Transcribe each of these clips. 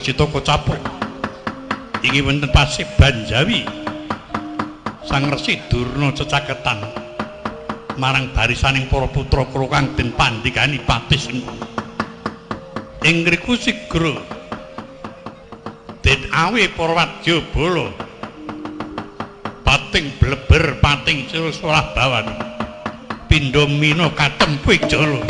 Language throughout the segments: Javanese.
Cita Kocapuk inggih wonten pasih Banjawi Sang Resi Durna cecaketan marang barisaning para putra kula kang den pandhikani Patih Sengkuni ing ngriku sigra den awe para wadya bala pating bleber pating sira bawan pindha mina katempik jala.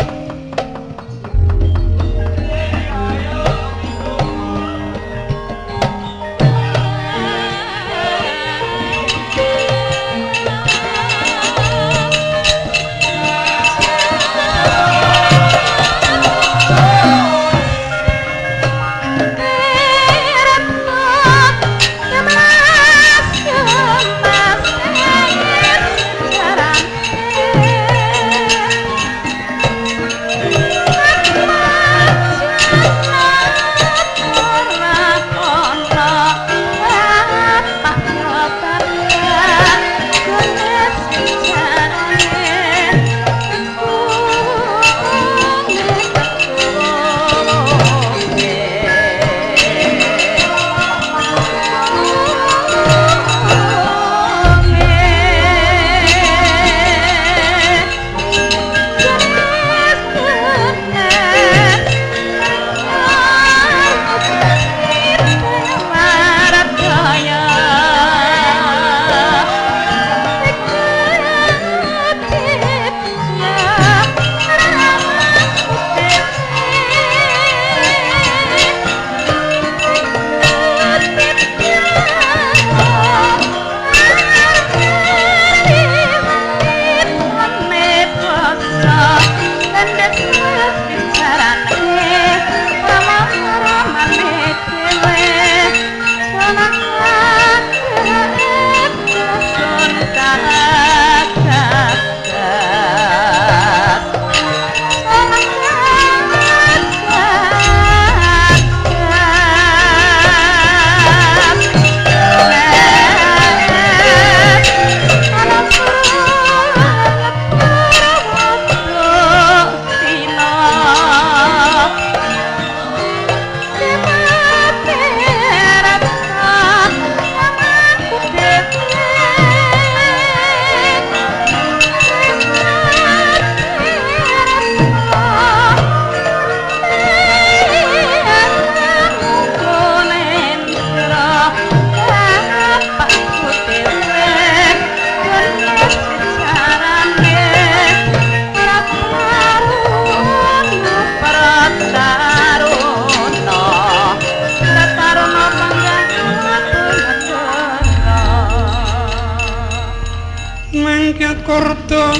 Kurdo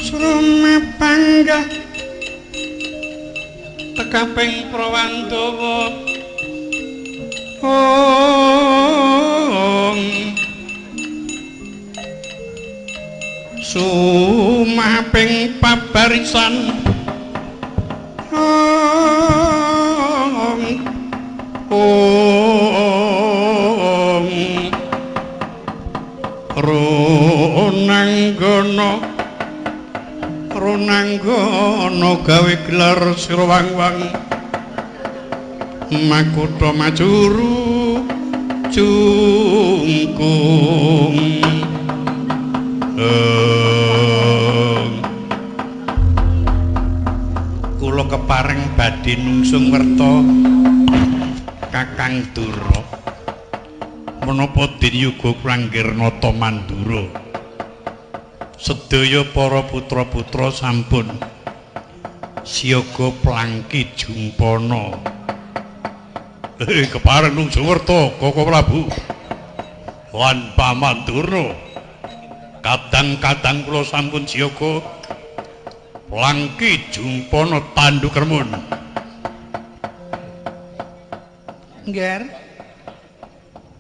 Sruma panggah tekaping Prawandawa Om sumaping pabarisan Om Runanggana gawe gelar sira wang-wang makutha majuru jungkung kula kepareng badhe nungsung werta Kakang Dura menapa den yuga Pranggirnata Mandura sedaya para putra-putra sampun siaga plangki jumpana kepareng nungsung werta Koko Prabu lan Paman Durna kadang-kadang kula sampun siaga plangki jumpana Tandukermun nggih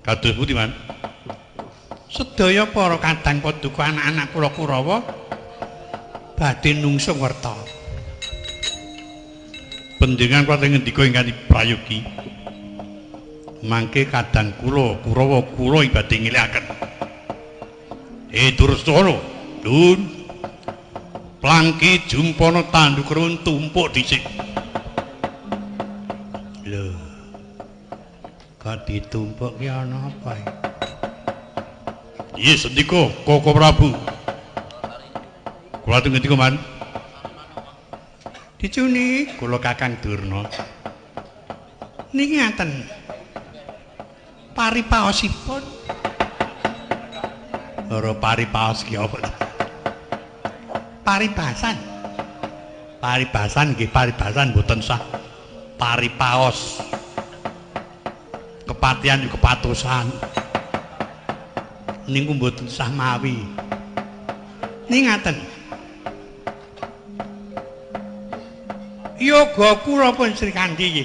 kados pundi Man sedaya para kadang paduka anak-anak kula Kurawa badhe nungsung werta pendengan kula ngendika ingkang prayogi mangke kadang kula Kurawa kula badhe ngelikaken Dursana Dun plangki jumpana Tandukerun tumpuk dhisik lho Kok ditumpuk ki ana apa? Iya sendika Koko Prabu. Kula teng ngendika man. Dicuni kula Kakang Durna. Niki ngaten. Paripaosipun. Ora paripaos ki apa? Paribasan. Paribasan nggih paribasan mboten sah. Paripaos. Kepatihan juga kepatusan. Niku mboten sah mawi. Ning ngaten. Yoga kula pun Sri Kandi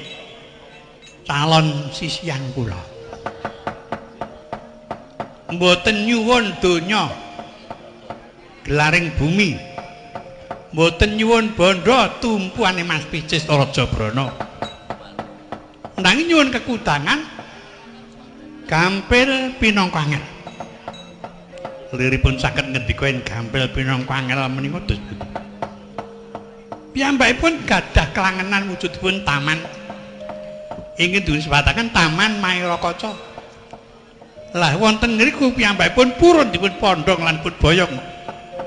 calon sisian kula. Mboten nyuwun donya gelaring bumi. Mboten nyuwun bondo tumpuane Mas Picis Raja Brana. Nanging nyuwun kekudangan gampil pinangka angel. Liripun saged ngendika yen gampil pinangka angel menika dos. Piyambakipun gadah kelangenan wujudipun taman. Ingin disebataken Taman Mayorakaca. Lah wonten ngriku piyambakipun purun dipun pondhong lan pun boyong.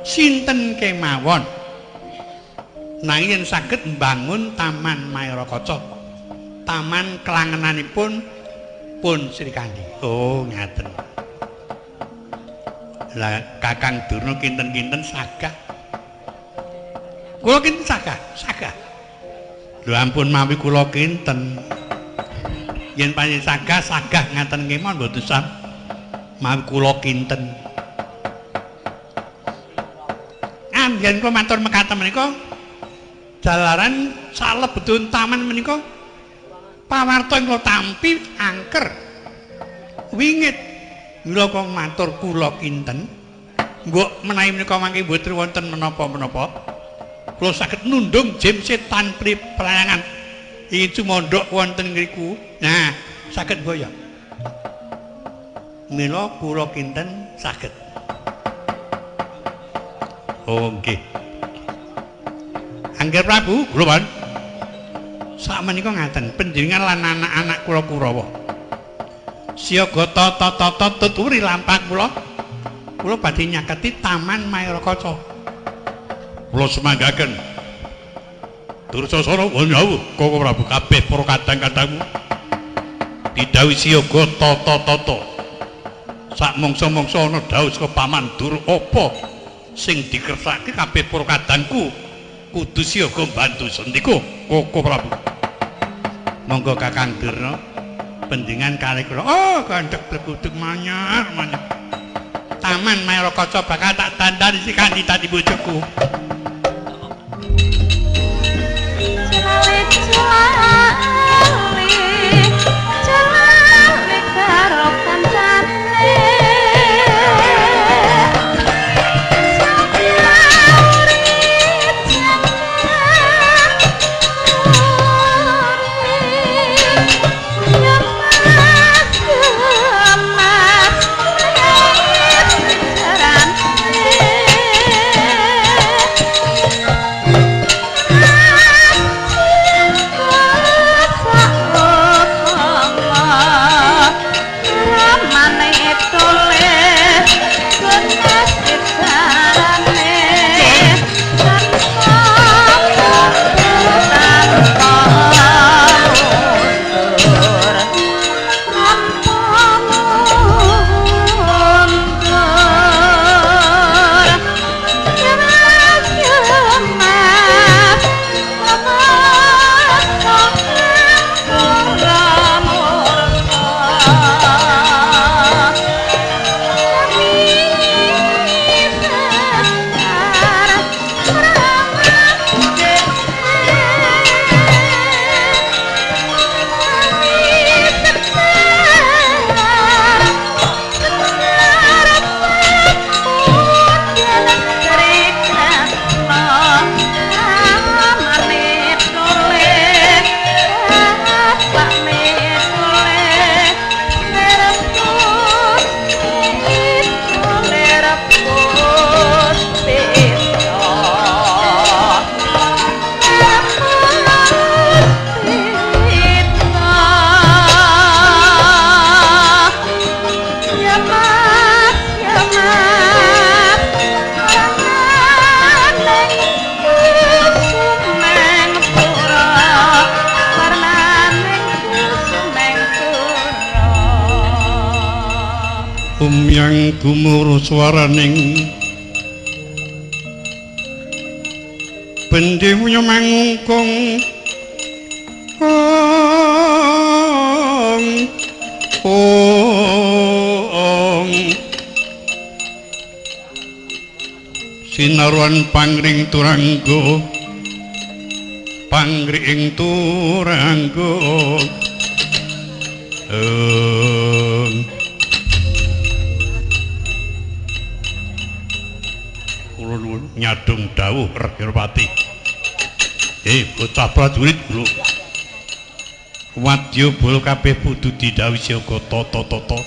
Sinten kemawon. Nanging yen saged mbangun Taman Mayorakaca. Taman kelangenanipun pun Sri Kandi. Oh, ngaten. Lah Kakang Durna kinten-kinten sagah. Kula kinten sagah. Lho ampun mawi kula kinten. Yen panjenengan sagah ngaten kemawon mboten usah mawi kula kinten. Yen kula matur mekaten menika jalaran salebetipun taman menika pawarta kula tampi angker wingit. Mula kok matur kula kinten. Mbok menawi menika mangke mboten wonten menapa-menapa. Kula saged nundung jim setan prayangan. Ingin sumondhok wonten ngriku. Nah, saged boyong. Mila kula kinten saged. Oh nggih. Angger Prabu, kula pun. Sakmenika ngaten, panjenengan lan anak-anak kula Kurawa. Siaga tata tuturi lampah kula. Kula badhe nyaketi Taman Mayorakaca. Kula semanggaken. Dursasana wanyawuh Koko Prabu kabeh para kadang-kadangmu. Didhawuhi siaga tata. Sak mangsa-mangsa ana dawuh saka Paman Dur apa sing dikersake kabeh para kadangku kudu siaga bantu sendika Koko Prabu. Monggo Kakang Durna pendingan kali kula. Oh, gandhek blegudug manyar. Taman Mayorakaca bakal tak dandani si Kandi tadi bojoku. umyang gumuruh swaraning bendhe mangungkung sinaruan pangring turanggo pangring turanggo kula nyadung dawuh Regirpati bocah prajurit lho wadya bala kabeh kudu didhawuhi siaga tata-tata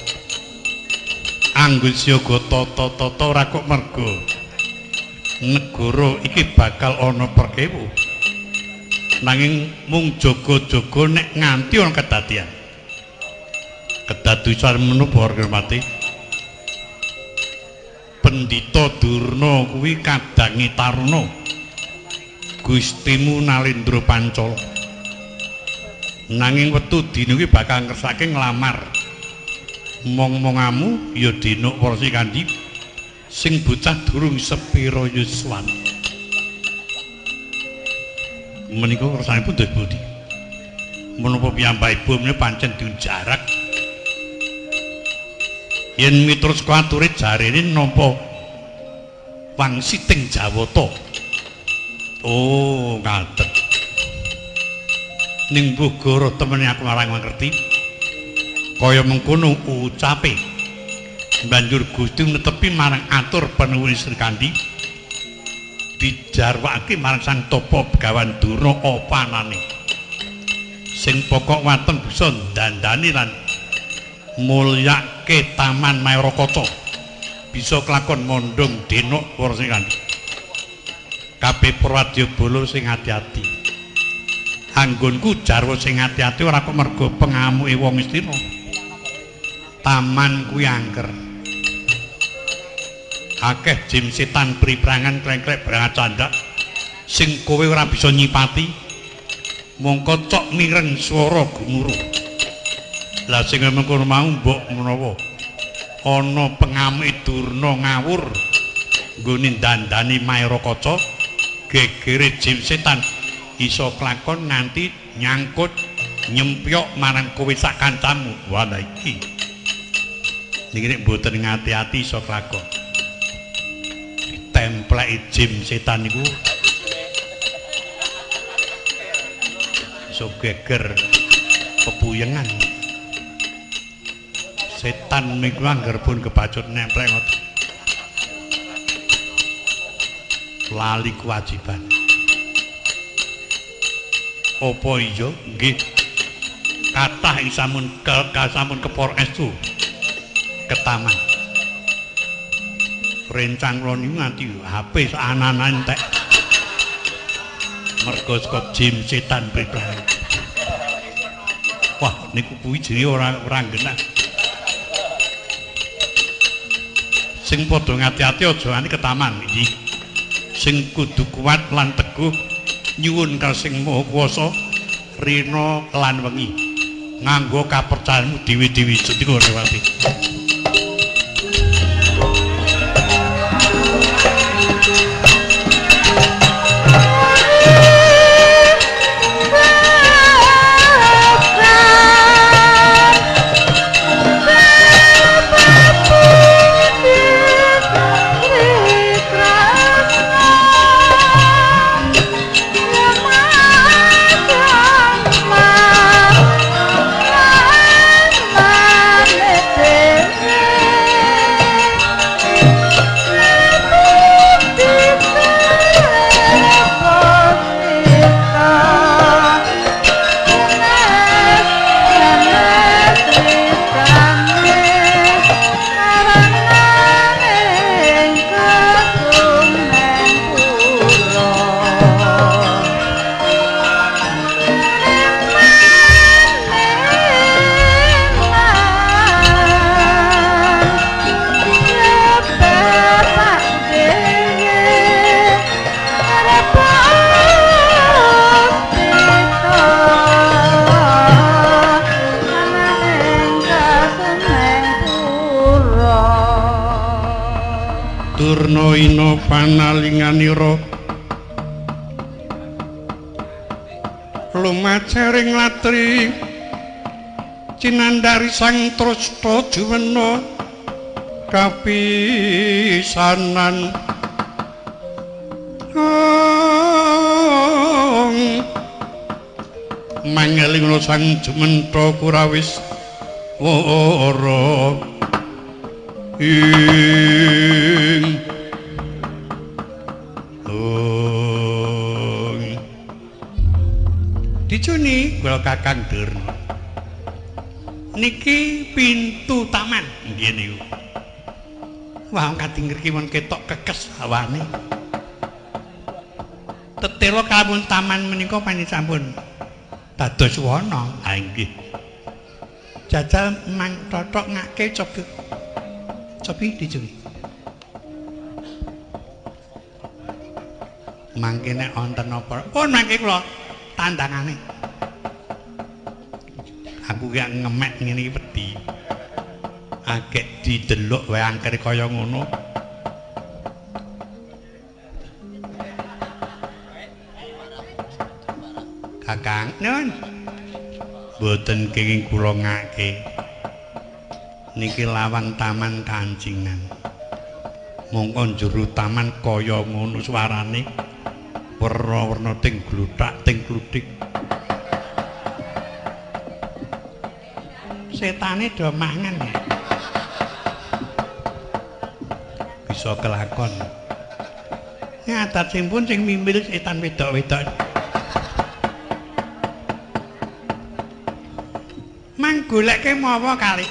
anggun siaga tata-tata ora kok mergo negara iki bakal ana perkewu nanging mung jaga-jaga nek nganti ana kedadian kedadosan menapa Regirpati Pendhita Durna kuwi kadangi Taruna Gustimu Nalendra Pancala nanging wektu dina kuwi bakal ngersake nglamar mong-mongamu ya dina Warsi Kandi sing bocah durung sepira yuswan menika kersanipun dados budi menapa piyambakipun menika pancen dijarak yen miturut kature jarene nampa wangsiting Jawata oh ngaten ning Bogoro temene aku marang ngerti kaya mengkono ucape banjur Gusti netepi marang atur penuwun Sri Kandi dijarwake marang Sang Tapa Begawan Durna opanane sing pokok waton bisa dandani lan mulyake Taman Mayorakaca bisa kelakon mondhong denok Warsi Kandi kabeh prawadya bala sing ati-ati anggonku jarwa sing ati-ati ora kok mergo pengamuke wong Istina taman kuwi angker akeh jim setan priprangan klek-klek brangat candak sing kowe ora bisa nyipati mongko cok mireng swara gumuruh lah sing mengkono mau mbok menawa ana pengamuke Durna ngawur nggone dandani Mayorakaca gegere jim setan iso kelakon nganti nyangkut nyempyok marang kowe sak kancamu wah iki niki nek mboten ngati-ati iso kelakon templeki jim setan niku iso geger pepuyengan setan niku angger pun kebacut nemplek ngoten lali kewajiban apa iya nggih kathah isamun sampun kepor estu ketaman rencang kula niku nganti HP anan-anan entek mergo saka jim setan pribadi wah niku kuwi jenenge ora genah sing padha ngati-ati aja nganti ketaman iki sing kudu kuat lan teguh nyuwun karo sing Maha Kuwasa rina lan wengi nganggo kapercayaanmu dhewe-dhewe Gusti Regirpati Thank you. Durna ina panalinganira lumacering latri cinandari sang trasta juwena kapisanan mangeling sang jumenta kurawis ora ing dicuni kula Kakang Durna niki pintu taman nggih niku wah kadang ngriki mon ketok kekes hawane tetela kalamun taman menika panjenengan dados wana ha nggih jajal mang totok ngake cobi dicuri mangke nek wonten apa pun mangke kula tandangane aku ki ngemek ngene iki wedi agek didelok wae angker kaya ngono Kakang nun boten kenging kula ngake niki lawang taman Kancingan mongko jero taman kaya ngono suarane werna-werna ting gluthak ting kluthik setane do mangan ya bisa kelakon ngatat pun sing mimbil setan wedok-wedok mang goleke mawa kali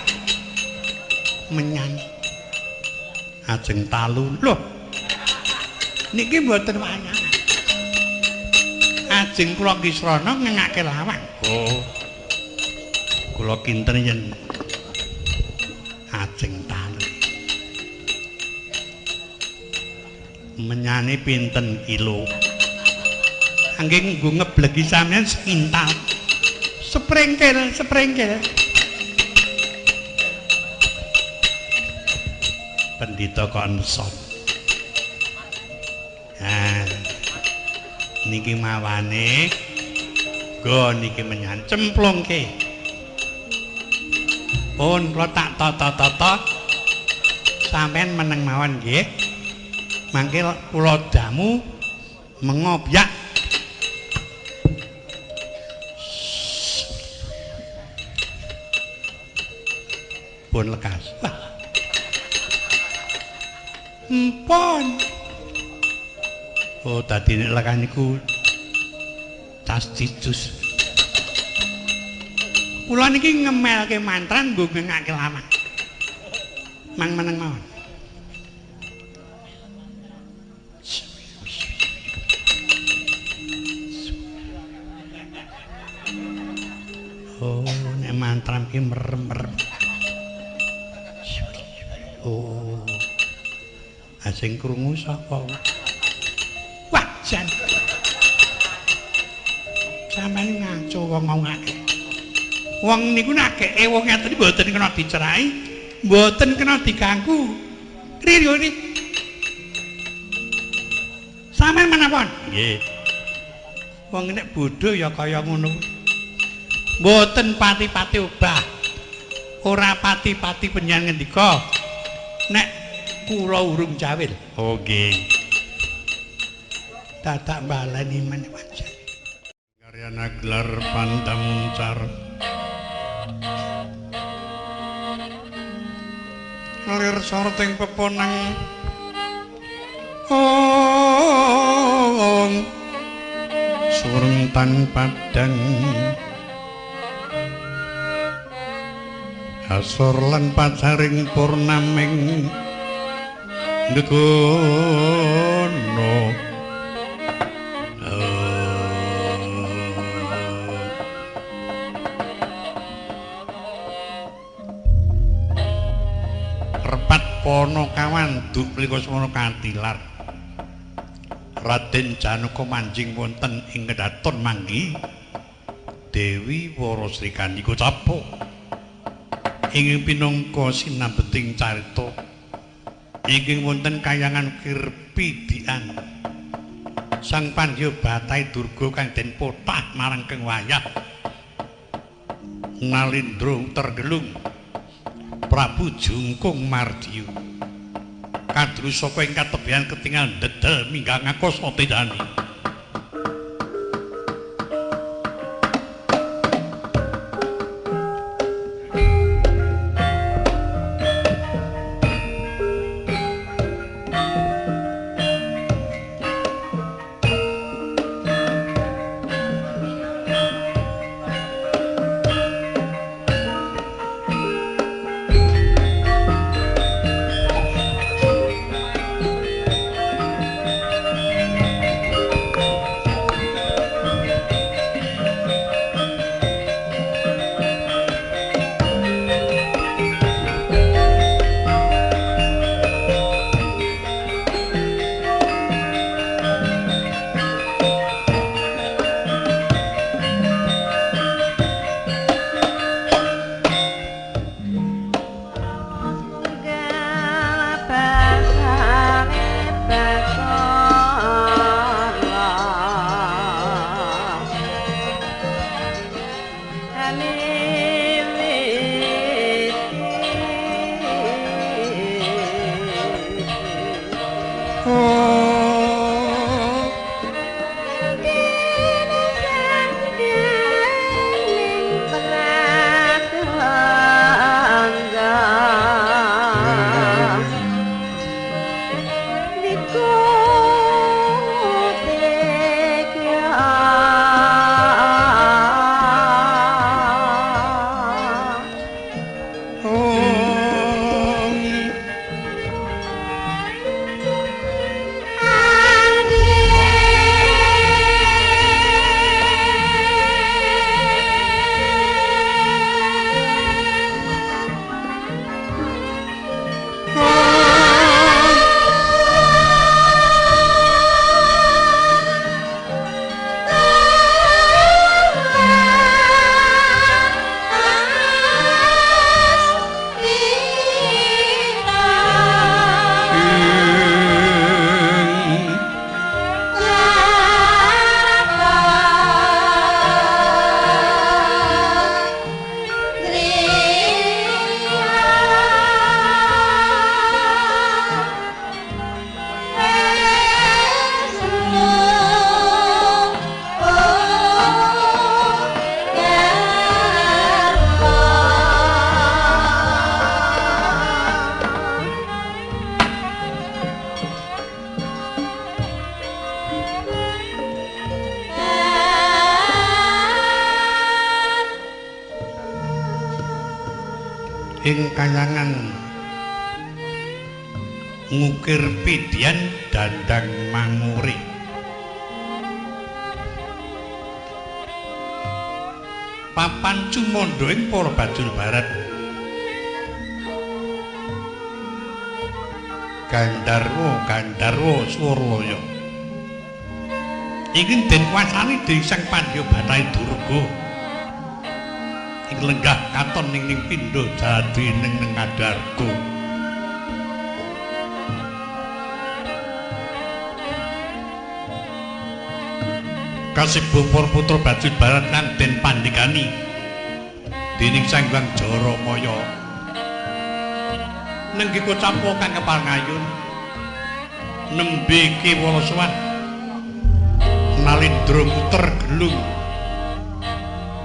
menyan ajeng talu lho niki mboten wayang ajeng kula kisrana ngengake lawang oh kula kinten yen ajeng talu menyane pinten kilo angge nggo ngeblegi sampeyan sekintal sprengkel pendhita kok enson nah niki mawane go niki menyan cemplungke pun kula tak tata sampean meneng mawon nggih mangke kula damu mengobyak pun lekas empon oh tadi nek lekas niku tas cicus kula niki ngemelke mantran nggo ngengake lawang mang meneng mawon oh nek mantram ki merem-merem oh asing krungu sapa wah jan sampeyan ngaco wong akeh wong niku nek akeh wong ngeten mboten kena dicerai mboten kena diganggu riyo iki sampeyan menapa nggih wong nek bodho ya kaya ngono mboten pati-pati obah ora pati-pati penyan ngendika nek kula urung jawil oh nggih dadak baleni meneh pancen karyana gelar pantamuncar lir sorting peponang suruntan padang asor lan pacaring purnaming ngegono repat pono kawan dupliko semono kantilar Raden Janaka manjing wonten ing kedaton manggi Dewi Wara Sri Kandika Capa ing pinangka sinambeting carita Inggih wonten kayangan Kirpidian. Sang Pandya Batai Durga kang den potah marang keng wayah. Nalindra tergelung Prabu Jungkung Mardiya. Kadru saka ing katebian ketingal ndedel minggang akasa tedani. Ing kayangan Ngukir Pidian Dandang Manguri. Papan Cumanda ing para Bajul Barat. Gandharwa Swaralaya. Iki den kuasani dening Sang Pandya Batai Durga. Ing lenggah katon ning pindha dadi ning Ngadarga. Kasibuh para putra Bajul Barat kang den pandhikani dening Sang Hyang Jaramaya. Nenggi kocapo kang kepangayun nembe kiwala suwat Nalindra muter gelung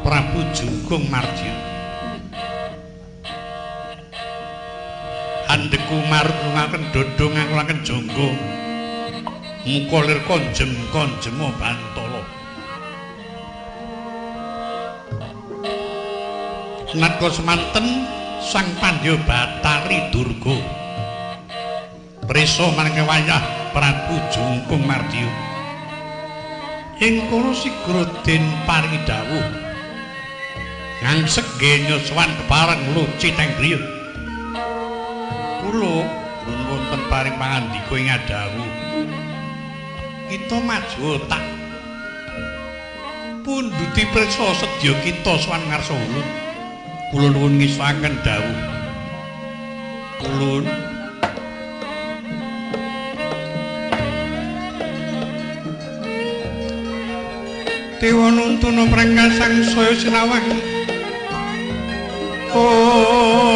Prabu Jungkung Mardiya. Handeku marut lungaken dodho ngangulaken jangga muka lir konjem-konjema Bantala. Natya semanten Sang Pandya Batari Durga prisa marang wayah Prabu Jungkung Mardiya. Ing kono sigra den paringi dawuh ngangsek genya sowan kepareng luci teng griya. Kula nun wonten paring pangandika ing adawuh kita maju tak punduti prisa sedya kita sowan ngarsa ulun. Kula nuwun ngesaken dawuh. Ulun Dewa nuntuna prangkasang saya sinawang. Oh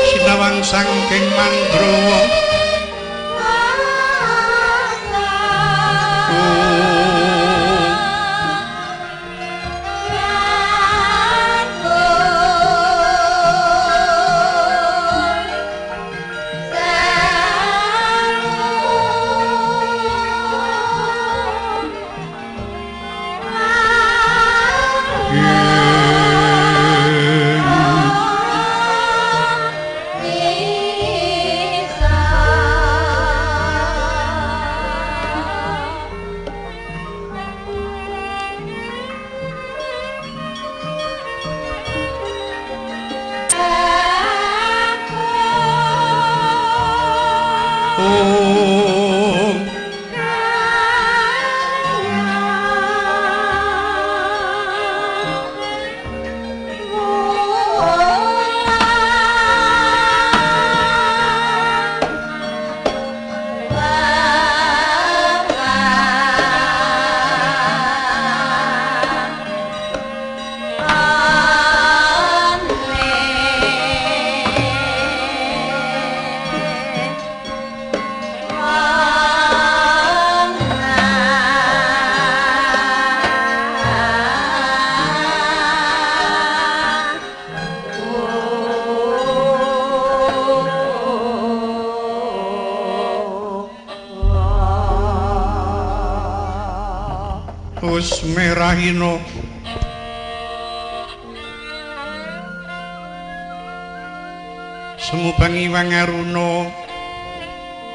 Sinawang sangking Mandrawa. Wis merahino semubang iwang aruna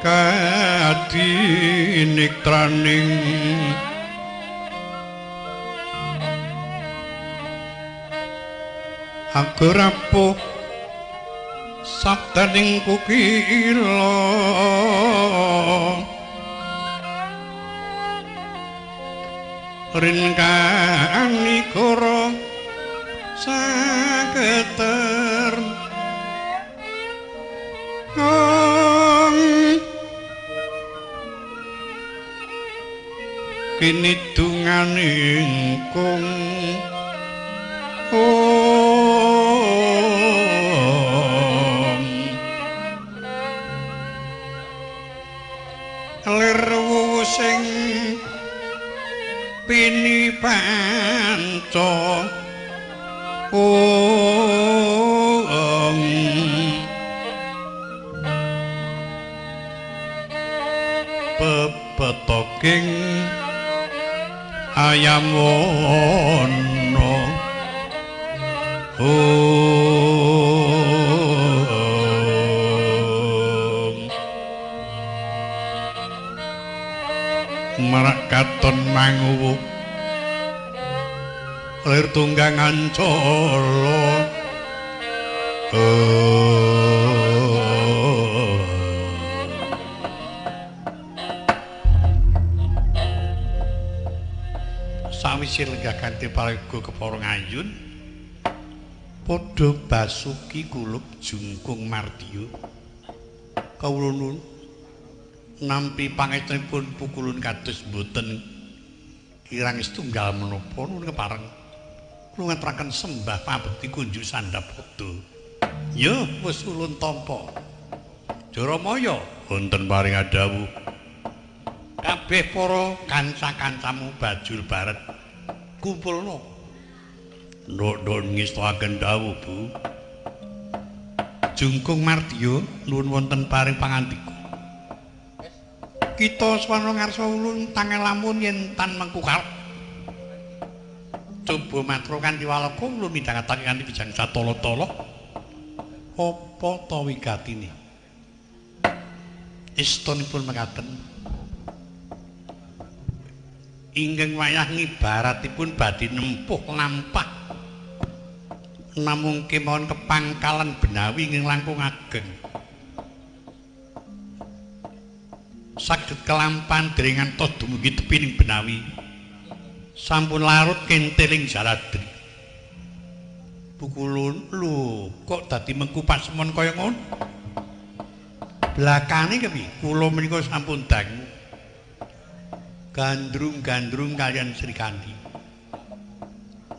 kadinikraning aku rapuh sabdaning kukila ringkani koro saketer kini dunganing kung lir sing pini panca pepetoking ayam wono marak katon manguwu lir tunggangan colo sawise lenggah kanthi paraga kepara ngayun padha basuki kulup jungkung mardiya kawula nuwun nampi pangestunipun pukulun kados boten kirang setunggal menapa nuwun kepareng kula ngaturaken sembah pabekti kunjuk Sandapada ya wis ulun tampa Jaramaya wonten paring adhawuh kabeh para kanca-kancamu bajul baret kumpulna ndok-ndok ngestoaken dawuh Bu Jungkung Mardiya nuwun wonten paring pangandika kita swana ngarsa ulun tangel lamun yen tan mengku karep coba matur kanthi walaka ulun midhangetake kanthi bijang satala-tala apa ta wigatine istunipun mekaten inggih wayah ngibaratipun badhe nempuh lampah namung kemawon kepangkalan benawi ing langkung ageng saged kelampan derengan tos dumugi tepining Benawi sampun larut kenteling Jaladri. Pukulun lho kok dadi mengku pasemon kaya ngono? Blakane kepiye? Kula menika sampun dangu gandrung-gandrung kaliyan Sri Kandi.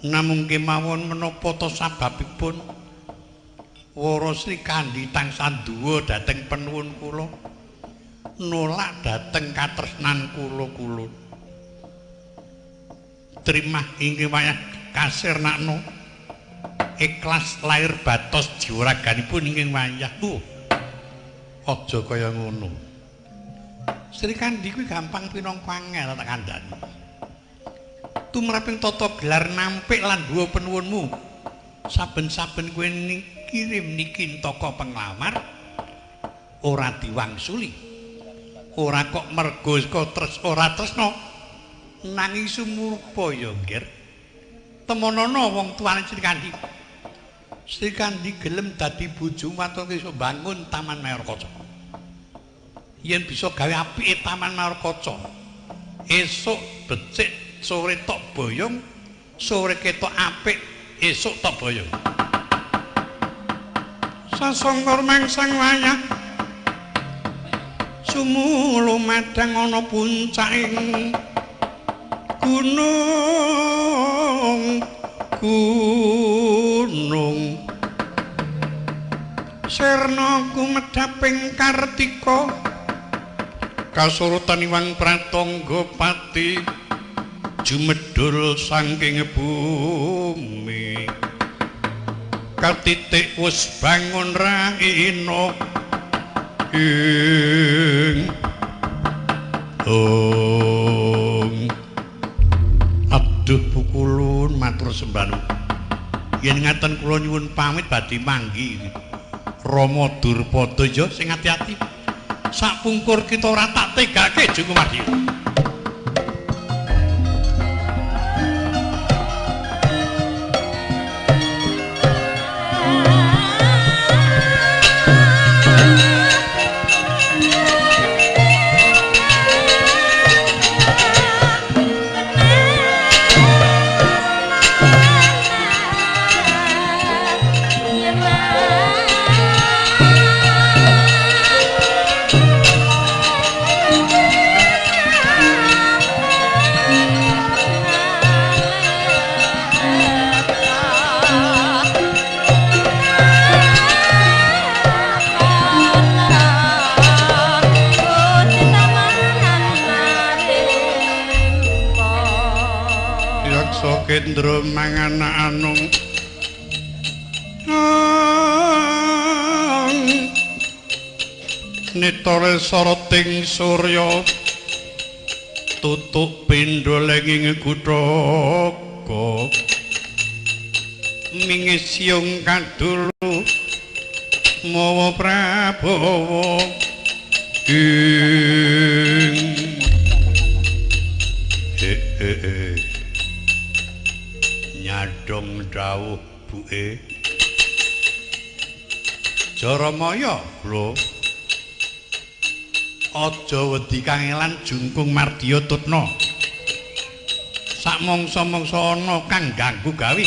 Namung kemawon menapa to sababipun Wara Sri Kandi tansah duwa dhateng penuwun kula nolak dhateng katresnan kula. Trimah inggih wayah kasirnakno ikhlas lair batos jiwaraganipun inggih wayah. Aja kaya ngono. Sri Kandi kuwi gampang pinangka angel tak kandhani. Tumraping tata gelar nampik lan duwa penuwunmu. Saben-saben kowe kirim niki toko penglamar ora diwangsuli. Ora kok mergo ora tresna nanging sumurpa ya, Nggir. Temonana wong tuane Sri Kandi. Sri Kandi gelem dadi bojomu aturke iso bangun Taman Mayorkaca. Yen bisa gawe apike Taman Mayorkaca. Esuk becik, sore tok boyong, sore ketok apik, esuk tok boyong. Sasongkor mengsang wayah sumulu madang ana puncaking gunung Sirna kumedhaping Kartika kasurutan Iwang Pratangga Pati jumedhul saking bumi katitik wis bangun raina ing aduh Pukulun matur sembah. Yen ngaten kula nyuwun pamit badhe manggi Rama Durpada ya sing ati-ati sapungkur kita ora tak tegake Jungkumardiya. Kendra mangana anung nitore soroting surya tutuk pindha lenging Guthaka mingisyung kadulu mawa Prabawa nyadong dawuh buke Jaramaya lho aja wedi kangelan Jungkumardiya tutna sak mangsa-mangsa ana kang ganggu gawe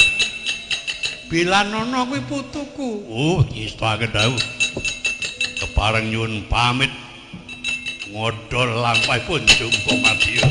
Bilanana kuwi putuku nyistake dawuh kepareng nyuwun pamit ngodol lampahipun Jungkumardiya.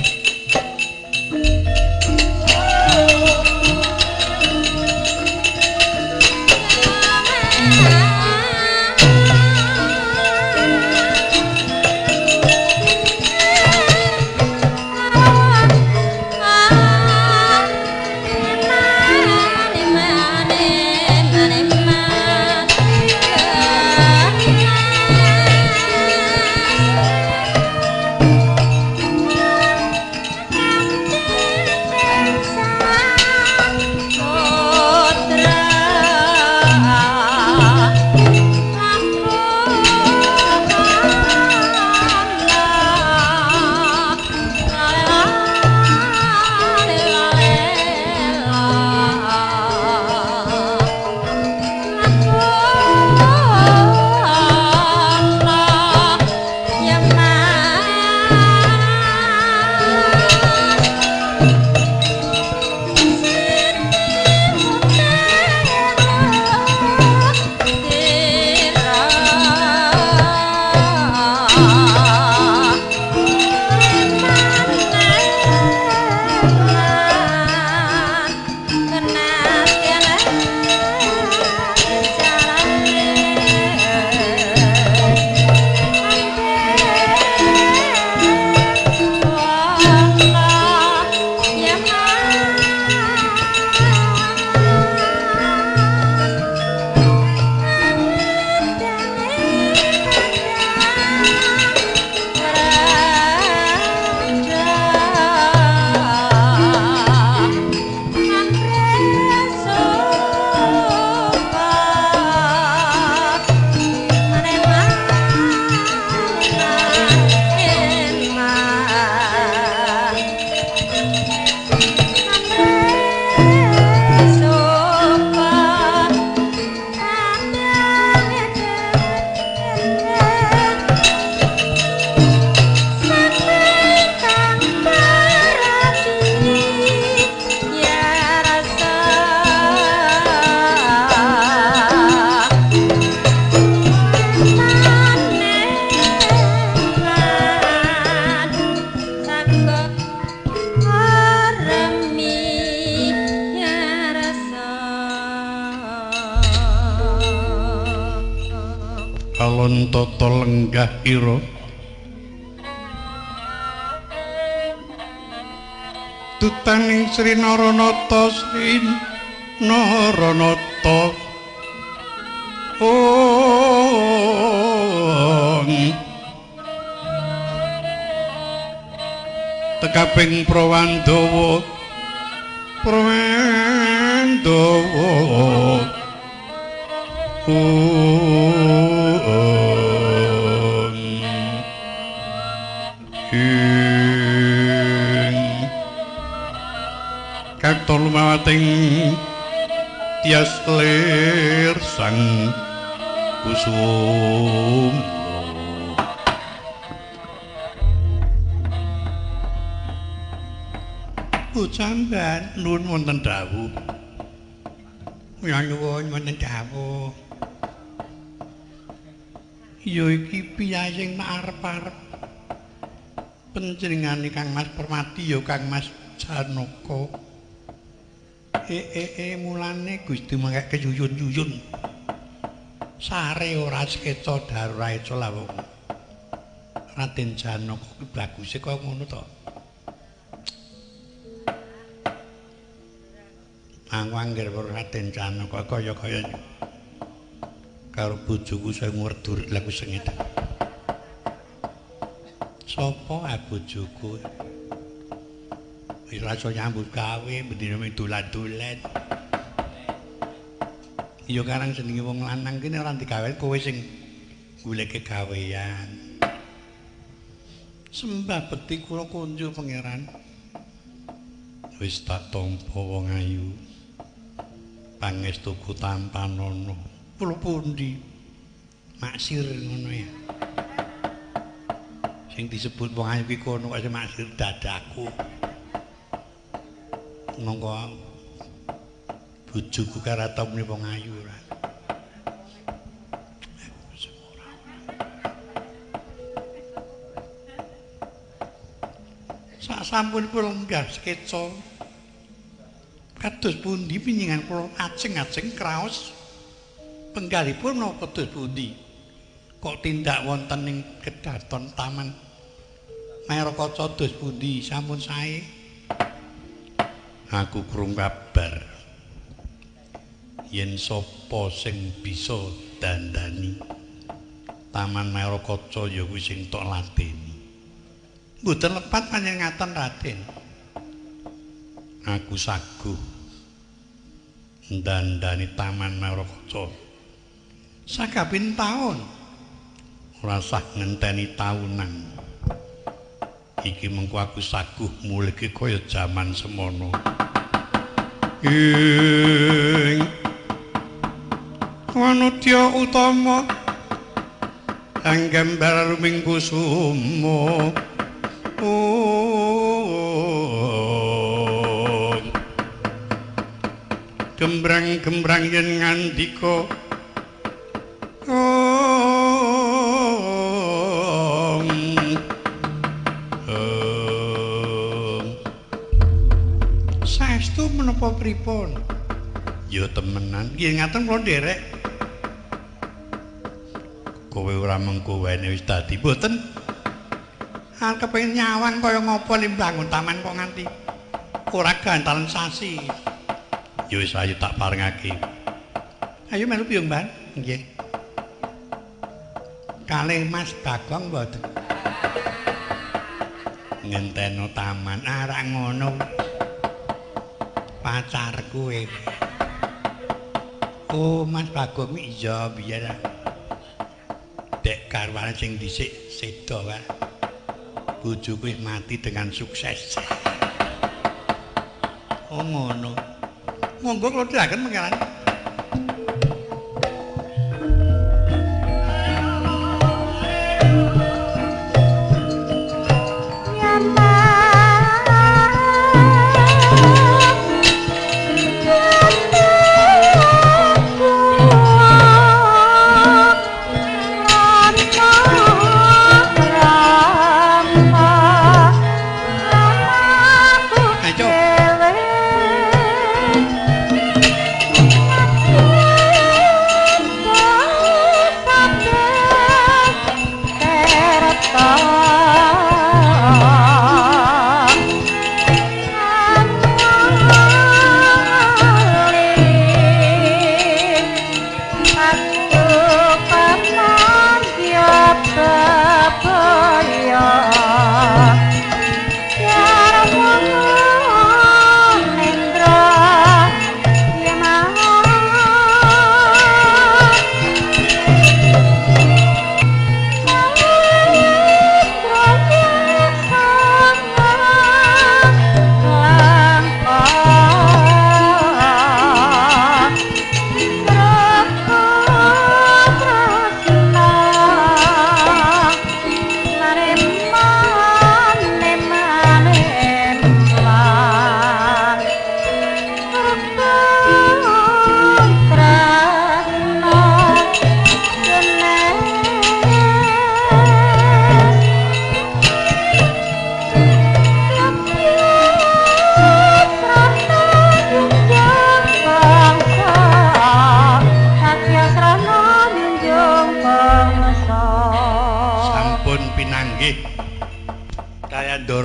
nuwun tata lenggah ira tutaning Sri Naranata tekaping Prawandawa katon lumawating tias lir sang kusum Sampeyan nuwun wonten dawuh. Ya nyuwun wonten dawuh. Ya iki piyaying arep-arep panjenengane Kang Mas Permati ya Kang Mas Janaka. Mulane Gusti mangke keyuyun-yuyun. Sare ora sekeca darurat lawuh. Raden Janaka kuwi baguse kaya ngono to. Aku anggere Raden Janaka kaya-kaya karo bojoku sing werdur laku sengit. Sapa bojoku? Wis rasa nyambut gawe bendina dolan-dolan. Ya karang jenenge wong lanang kene ora digawe kowe sing goleke gawean. Sembah bekti kula kunjuk pangeran. Wis tak tampa wong ayu. Pangestuku tampanono. Kula pundi? Maksir ngono ya. Sing disebut wong ayu ki kono kaya maksir dadaku. Monggo bojoku karo temune wong ayu ora. Sak sampun kula lenggah skeca kados pundi pinjenengan kula ajeng-ajeng kraos penggalipun menapa kados pundi kok tindak wonten ing kedaton taman Mairakaca kados pundi sampun sae aku krungu kabar yen sapa sing bisa dandani taman Mairakaca ya kuwi sing tok lateni mboten lepat panjenengan Raden aku saguh ndandani taman Mairakaca sakabin taun ora sah ngenteni taunan iki mengko aku saguh mulih kaya jaman semono ing wanudya utama anggambar ruming kusuma gembrang-gembrang yen ngandika saestu menapa pripun ya temenan nggih ngaten kula nderek kowe ora mengkowene wis dadi mboten arep kepengin nyawang kaya ngapa limbangun taman kok nganti ora gantalan sasi. Ya wis ayo tak parengake. Ayo melu piyung, Mbak? Nggih. Kalih Mas Bagong mboten. Ngenteno taman arek ngono. Pacarku Oh, Mas Bagong iya biyen. Dek karwane sing dhisik seda wae. Bojoku mati dengan sukses. Oh ngono. Monggo kula diraken pangeran.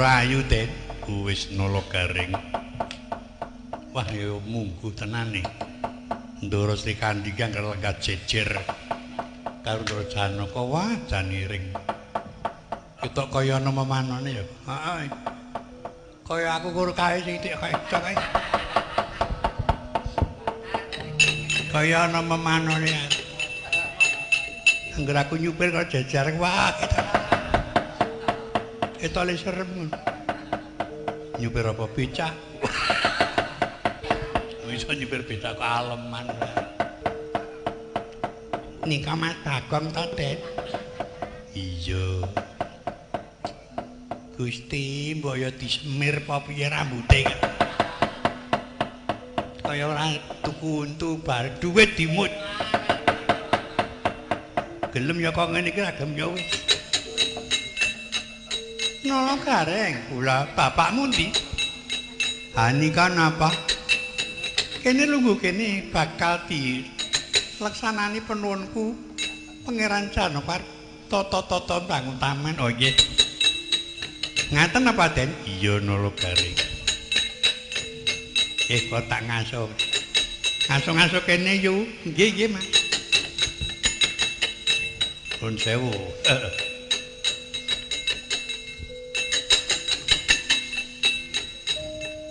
ora ayu, Den. Wis nolo garing. Wah, ya mungguh tenane. Ndoro Sri Kandi kang lenggat jejer karo Ndoro Janaka, wah janiring. Ketok kaya ana memanane ya. Heeh. Kaya aku kur kae sithik kae kae. Kaya ana memanane. Angger aku nyupir karo jejer wah kita. Etole serem. Nyupir apa becak? Bisa nyupir becak kok aleman. Nika Mas Bagong to, Den? Iya. Gusti, mbok ya disemir apa piye rambute kok. Kaya ora tuku untu bar dhuwit dimut. Gelem ya kok ngene iki agem ya wis. Nolo gareng, kula bapakmu ndi? Hani kan apa? Kene lungguh kene bakal di laksanani penuwunku Pangeran Janaka tata-tata bangun taman. Oh nggih. Ngaten apa, Den? Iya nolo gareng. Kok tak ngaso. Ngaso-ngaso kene yu. Nggih, nggih, Mas. Pun sewu.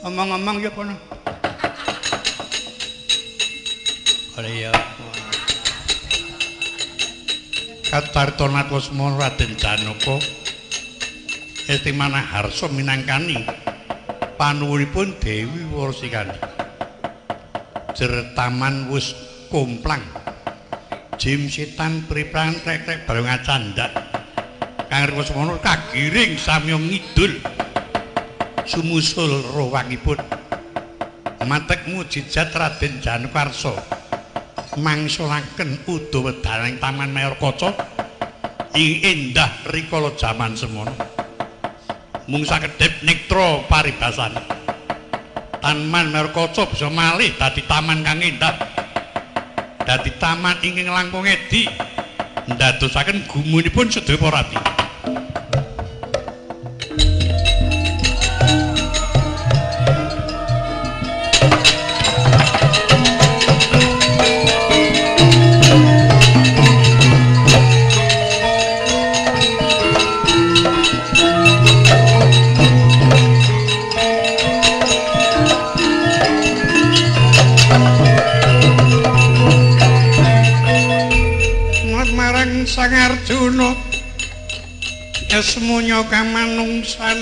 Omong-omong ya kono. Ora ya. Katartona Kusma Raden Janaka Estimana harsa minangkani panuwunipun Dewi Warsikani. Jertaman wis komplang. Jim setan pripran trek-trek bareng acandak. Kang Kusmana kagiring samya ngidul. Sumusul rawangipun matek mujijat Raden Janaka mangsulaken Udawa dalang Taman Mayor Kaca ing endah rikala jaman semono mung sakedhip nektra paribasan Taman Mayor Kaca bisa malih dadi taman kang endah dadi taman ingkang langkung edi ndadosaken gumunipun sedaya para rati. Sang Arjuna esmunya kamanungsan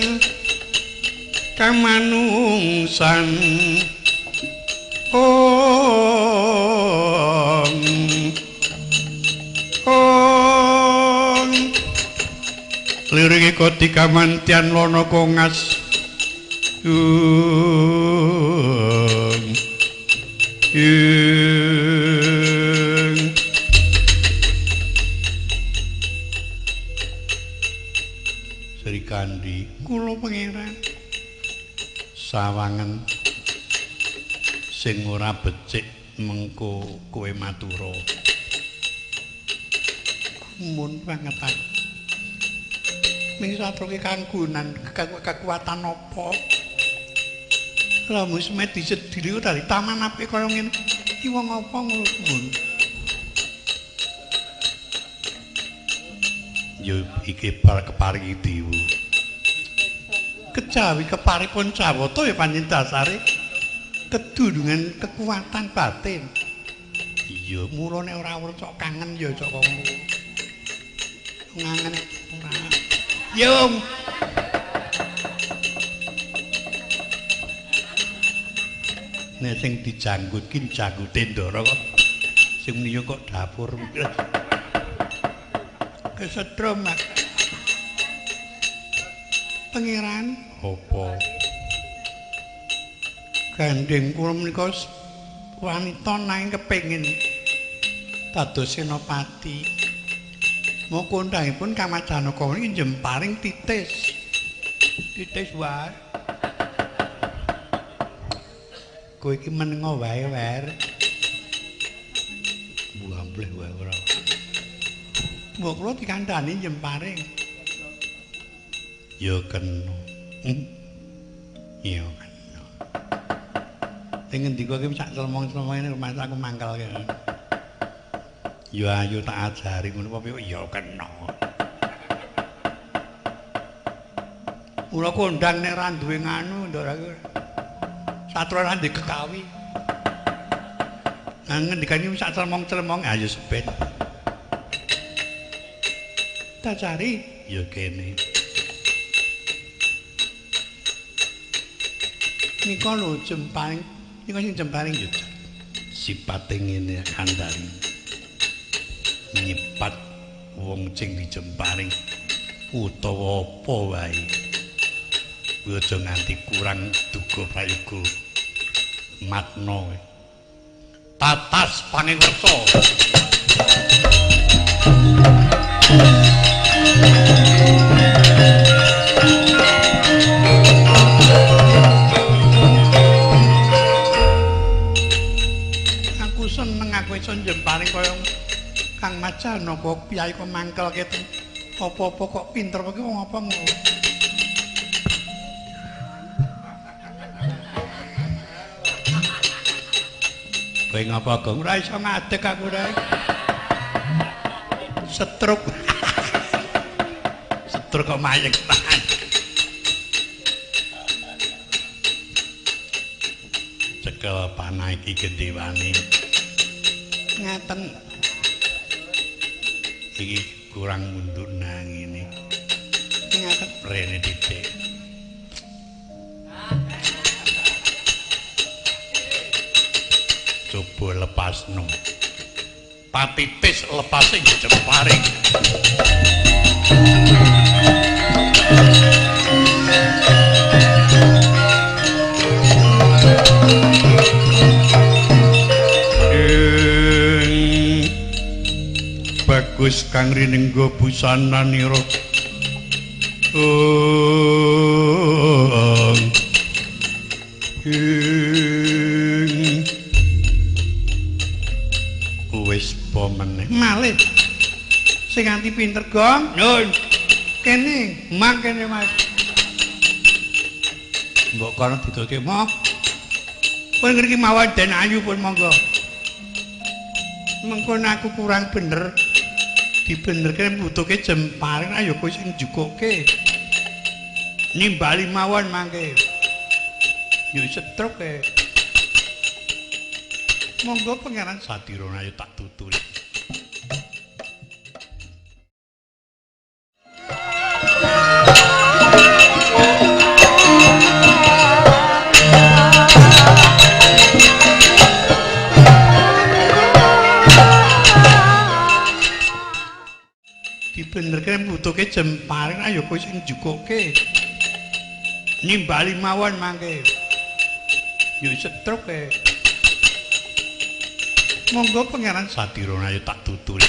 lirik kodi kamantian lono kongas Sri Kandi kula pangeran sawangen sing ora becik mengko kowe matura mun banget ming satroke kanggunan kekuatan apa lha wis mesti disediri dari taman apik kaya ngene iki wong apa ngono yo iki keparingi dewa kejawi keparipun Jawata ya pancen dasare kedunungan kekuatan batin iya mulane ora cok kangen ya cok kono ngangen ora yo nek sing dijanggut ki janggute Ndara kok sing niyo kok dapur kesetrum Mas Pangeran apa gandeng kula menika wanita nanging kepengin dados senopati mau kondhangipun Kang Janaka iki jemparing titis wae kowe iki menengo wae wer buambleh wae ora mbok kula dikandhani jemparing ya kena Iya kan. Ning ngendi kok iki sak celmong-celmong rumah aku mangkal kene. Ya ayo tak ajari ngono apa ya kena. Ora kondang nek ra duwe nganu ndok ra. Satra ra ndek kekawi. Nah ngendikane sak celmong-celmong ayo seben. Tak cari ya kene. Nika lho jemparing, nika sing jemparing yo. Sipate ngene kandhani. Nyipat wong sing dijemparing utawa apa wae. Aja nganti kurang duga prayoga. Matno. Tatas pangiwersa. Aku seneng aku iso jemparing kaya Kang Macan apa piyai kok mangkel ketu. Apa-apa kok pinter kok wong apa ngono. Kowe ngapa gong ora iso ngadeg aku rek. Setruk. Setruk kok mayeng tahan. Cekel panah iki gendewani. Ngaten. Iki kurang mundur nang ngene. Ngaten rene titik. Coba lepasno. Patitis lepasing jemparing. Bagus kang rinengga busananira. Wis po meneh malih sing nganti pinter gong nyun kene mangkene Mas mbok kono didolke mo kowe ngriki mawon den ayu pun monggo mengko aku kurang bener dibenerke butuhke jemparing ayo kowe sing jukuke nimbali mawon mangke yo setruk e monggo pangeran Satirana ayo tak tuturi. Dibenerke butuhke jemparing ayo kowe sing jukuke. Nimbali mawon mangke. Yo setruk e. Monggo pangeran Satirana ayo tak tuturi.